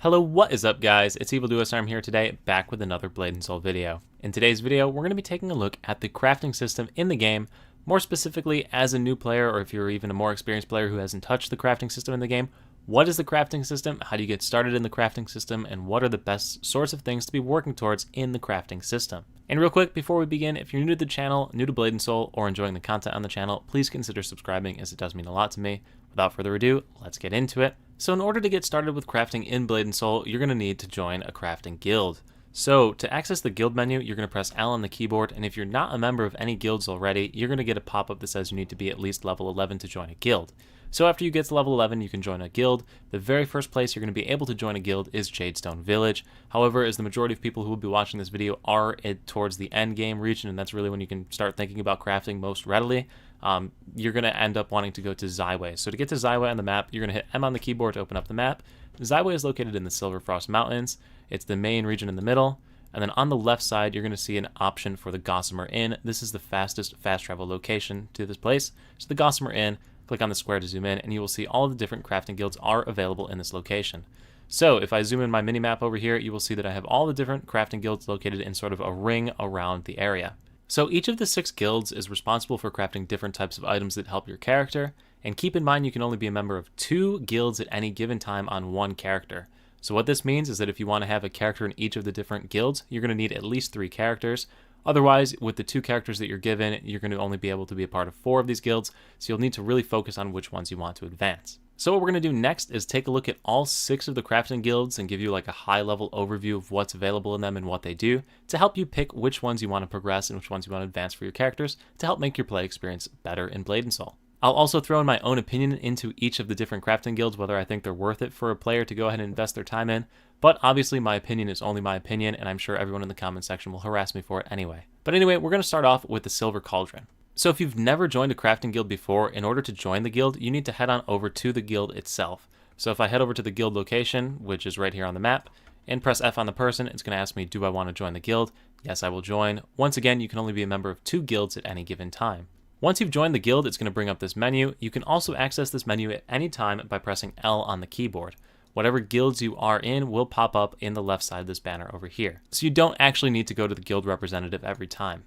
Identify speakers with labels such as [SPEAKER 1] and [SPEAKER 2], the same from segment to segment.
[SPEAKER 1] Hello, what is up guys? It's EvilDuoStorm here today, back with another Blade and Soul video. In today's video, we're going to be taking a look at the crafting system in the game, more specifically as a new player, or if you're even a more experienced player who hasn't touched the crafting system in the game. What is the crafting system? How do you get started in the crafting system? And what are the best sorts of things to be working towards in the crafting system? And real quick, before we begin, if you're new to the channel, new to Blade and Soul, or enjoying the content on the channel, please consider subscribing as it does mean a lot to me. Without further ado, let's get into it. So in order to get started with crafting in Blade and Soul, you're going to need to join a crafting guild. So to access the guild menu, you're going to press L on the keyboard, and if you're not a member of any guilds already, you're going to get a pop-up that says you need to be at least level 11 to join a guild. So after you get to level 11, you can join a guild. The very first place you're going to be able to join a guild is Jadestone Village. However, as the majority of people who will be watching this video are towards the end game region, and that's really when you can start thinking about crafting most readily, you're going to end up wanting to go to Zyway. So to get to Zyway on the map, you're going to hit M on the keyboard to open up the map. Zyway is located in the Silverfrost Mountains. It's the main region in the middle. And then on the left side, you're going to see an option for the Gossamer Inn. This is the fastest fast travel location to this place. So the Gossamer Inn, click on the square to zoom in, and you will see all of the different crafting guilds are available in this location. So if I zoom in my mini-map over here, you will see that I have all the different crafting guilds located in sort of a ring around the area. So each of the 6 guilds is responsible for crafting different types of items that help your character, and keep in mind you can only be a member of 2 guilds at any given time on one character. So what this means is that if you want to have a character in each of the different guilds, you're going to need at least 3 characters. Otherwise, with the 2 characters that you're given, you're going to only be able to be a part of 4 of these guilds, so you'll need to really focus on which ones you want to advance. So what we're going to do next is take a look at all 6 of the crafting guilds and give you like a high-level overview of what's available in them and what they do to help you pick which ones you want to progress and which ones you want to advance for your characters to help make your play experience better in Blade and Soul. I'll also throw in my own opinion into each of the different crafting guilds, whether I think they're worth it for a player to go ahead and invest their time in, but obviously my opinion is only my opinion, and I'm sure everyone in the comment section will harass me for it anyway. But anyway, we're going to start off with the Silver Cauldron. So if you've never joined a crafting guild before, in order to join the guild, you need to head on over to the guild itself. So if I head over to the guild location, which is right here on the map, and press F on the person, it's going to ask me, do I want to join the guild? Yes, I will join. Once again, you can only be a member of 2 guilds at any given time. Once you've joined the guild, it's going to bring up this menu. You can also access this menu at any time by pressing L on the keyboard. Whatever guilds you are in will pop up in the left side of this banner over here. So you don't actually need to go to the guild representative every time.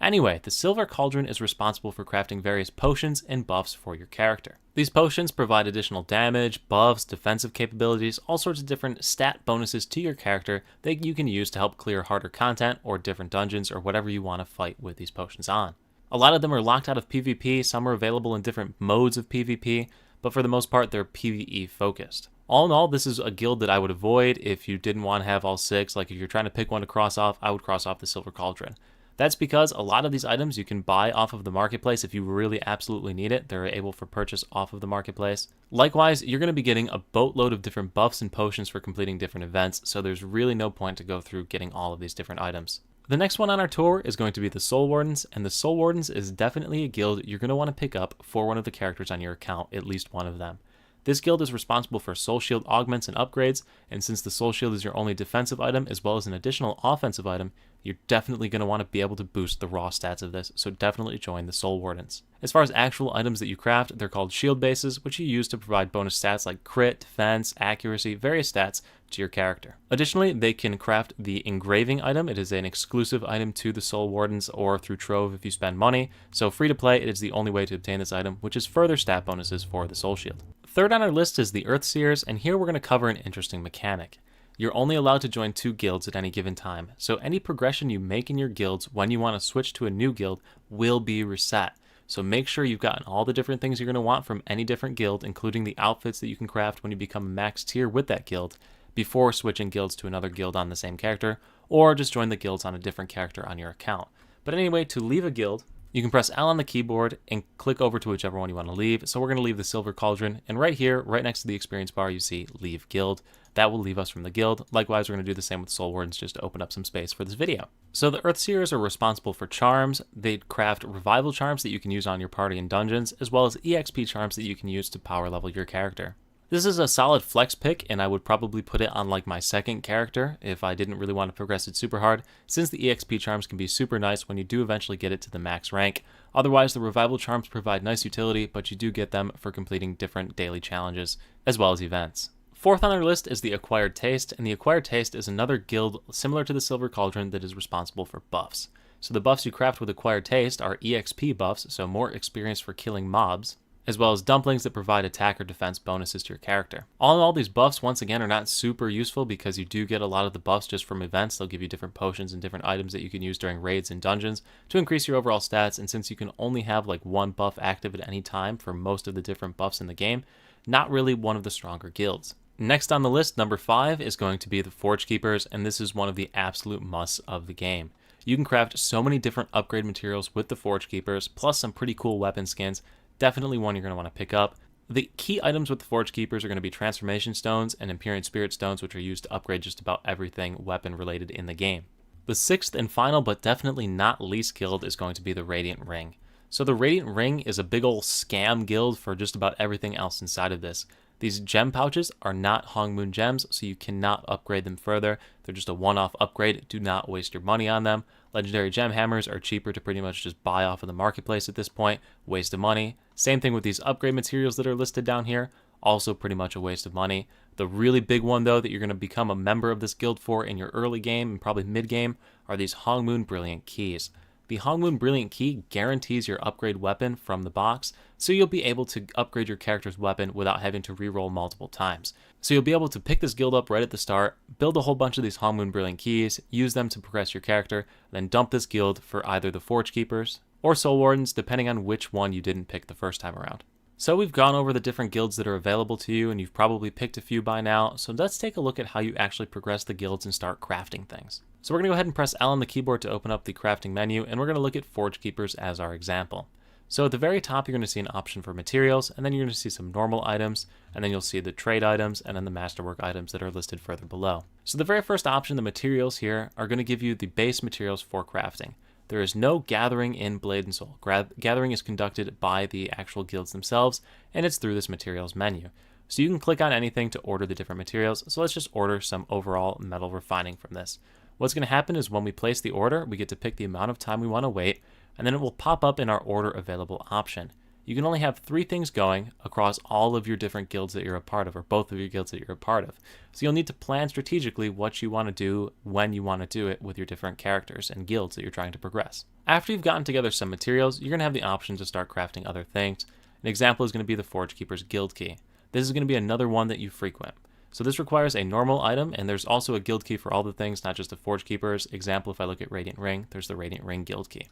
[SPEAKER 1] Anyway, the Silver Cauldron is responsible for crafting various potions and buffs for your character. These potions provide additional damage, buffs, defensive capabilities, all sorts of different stat bonuses to your character that you can use to help clear harder content or different dungeons or whatever you want to fight with these potions on. A lot of them are locked out of PvP, some are available in different modes of PvP, but for the most part they're PvE focused. All in all, this is a guild that I would avoid if you didn't want to have all 6. Like if you're trying to pick one to cross off, I would cross off the Silver Cauldron. That's because a lot of these items you can buy off of the marketplace if you really absolutely need it. They're able for purchase off of the marketplace. Likewise, you're going to be getting a boatload of different buffs and potions for completing different events, so there's really no point to go through getting all of these different items. The next one on our tour is going to be the Soul Wardens, and the Soul Wardens is definitely a guild you're going to want to pick up for one of the characters on your account, at least one of them. This guild is responsible for soul shield augments and upgrades, and since the soul shield is your only defensive item as well as an additional offensive item, you're definitely going to want to be able to boost the raw stats of this, so definitely join the Soul Wardens. As far as actual items that you craft, they're called shield bases, which you use to provide bonus stats like crit, defense, accuracy, various stats to your character. Additionally, they can craft the engraving item. It is an exclusive item to the Soul Wardens or through Trove if you spend money, so free to play, it is the only way to obtain this item, which is further stat bonuses for the soul shield. Third on our list is the Earthseers, and here we're going to cover an interesting mechanic. You're only allowed to join 2 guilds at any given time, so any progression you make in your guilds when you want to switch to a new guild will be reset. So make sure you've gotten all the different things you're going to want from any different guild, including the outfits that you can craft when you become a max tier with that guild, before switching guilds to another guild on the same character, or just join the guilds on a different character on your account. But anyway, to leave a guild, you can press L on the keyboard and click over to whichever one you want to leave. So we're going to leave the Silver Cauldron, and right here, right next to the experience bar, you see Leave Guild. That will leave us from the guild. Likewise, we're going to do the same with Soul Wardens just to open up some space for this video. So the Earthseers are responsible for charms. They craft revival charms that you can use on your party in dungeons, as well as EXP charms that you can use to power level your character. This is a solid flex pick, and I would probably put it on like my second character if I didn't really want to progress it super hard, since the EXP charms can be super nice when you do eventually get it to the max rank. Otherwise, the revival charms provide nice utility, but you do get them for completing different daily challenges as well as events. Fourth on our list is the Acquired Taste, and the Acquired Taste is another guild similar to the Silver Cauldron that is responsible for buffs. So the buffs you craft with Acquired Taste are EXP buffs, so more experience for killing mobs, as well as dumplings that provide attack or defense bonuses to your character. All in all, these buffs, once again, are not super useful because you do get a lot of the buffs just from events. They'll give you different potions and different items that you can use during raids and dungeons to increase your overall stats, and since you can only have like one buff active at any time for most of the different buffs in the game, not really one of the stronger guilds. Next on the list, number 5, is going to be the Forge Keepers, and this is one of the absolute musts of the game. You can craft so many different upgrade materials with the Forge Keepers, plus some pretty cool weapon skins. Definitely one you're going to want to pick up. The key items with the Forge Keepers are going to be Transformation Stones and Empyrean Spirit Stones, which are used to upgrade just about everything weapon related in the game. The sixth and final, but definitely not least guild, is going to be the Radiant Ring. So the Radiant Ring is a big ol' scam guild for just about everything else inside of this. These gem pouches are not Hongmoon gems, so you cannot upgrade them further. They're just a one-off upgrade. Do not waste your money on them. Legendary gem hammers are cheaper to pretty much just buy off of the marketplace at this point. Waste of money. Same thing with these upgrade materials that are listed down here. Also pretty much a waste of money. The really big one, though, that you're going to become a member of this guild for in your early game and probably mid-game are these Hongmoon Brilliant Keys. The Hongmoon Brilliant Key guarantees your upgrade weapon from the box, so you'll be able to upgrade your character's weapon without having to reroll multiple times. So you'll be able to pick this guild up right at the start, build a whole bunch of these Hongmoon Brilliant Keys, use them to progress your character, then dump this guild for either the Forge Keepers or Soul Wardens, depending on which one you didn't pick the first time around. So we've gone over the different guilds that are available to you, and you've probably picked a few by now, so let's take a look at how you actually progress the guilds and start crafting things. So we're going to go ahead and press L on the keyboard to open up the crafting menu, and we're going to look at Forge Keepers as our example. So at the very top, you're going to see an option for materials, and then you're going to see some normal items, and then you'll see the trade items, and then the masterwork items that are listed further below. So the very first option, the materials here, are going to give you the base materials for crafting. There is no gathering in Blade and Soul. Gathering is conducted by the actual guilds themselves, and it's through this materials menu. So you can click on anything to order the different materials. So let's just order some overall metal refining from this. What's going to happen is when we place the order, we get to pick the amount of time we want to wait, and then it will pop up in our order available option. You can only have 3 things going across all of your different guilds that you're a part of, or both of your guilds that you're a part of. So you'll need to plan strategically what you want to do when you want to do it with your different characters and guilds that you're trying to progress. After you've gotten together some materials, you're going to have the option to start crafting other things. An example is going to be the Forge Keeper's Guild Key. This is going to be another one that you frequent. So this requires a normal item, and there's also a guild key for all the things, not just the Forge Keepers. Example, if I look at Radiant Ring, there's the Radiant Ring Guild Key.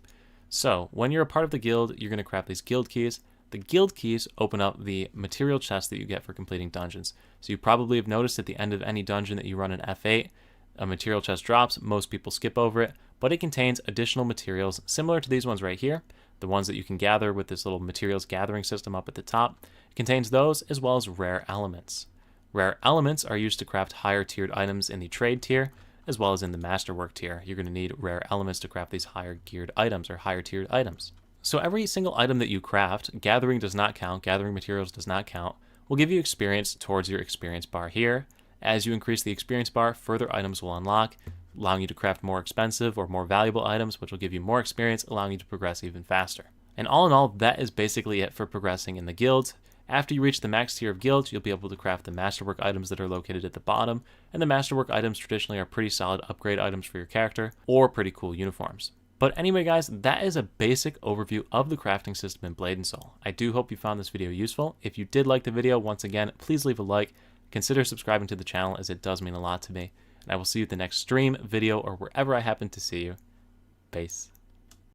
[SPEAKER 1] So when you're a part of the guild, you're going to craft these guild keys. The guild keys open up the material chest that you get for completing dungeons. So you probably have noticed at the end of any dungeon that you run in F8, a material chest drops. Most people skip over it, but it contains additional materials similar to these ones right here, the ones that you can gather with this little materials gathering system up at the top. It contains those as well as rare elements. Rare elements are used to craft higher tiered items in the trade tier, as well as in the masterwork tier. You're going to need rare elements to craft these higher geared items or higher tiered items. So every single item that you craft, gathering does not count, gathering materials does not count, will give you experience towards your experience bar here. As you increase the experience bar, further items will unlock, allowing you to craft more expensive or more valuable items, which will give you more experience, allowing you to progress even faster. And all in all, that is basically it for progressing in the guilds. After you reach the max tier of guilds, you'll be able to craft the masterwork items that are located at the bottom, and the masterwork items traditionally are pretty solid upgrade items for your character, or pretty cool uniforms. But anyway guys, that is a basic overview of the crafting system in Blade & Soul. I do hope you found this video useful. If you did like the video, once again, please leave a like, consider subscribing to the channel as it does mean a lot to me, and I will see you at the next stream, video, or wherever I happen to see you. Peace.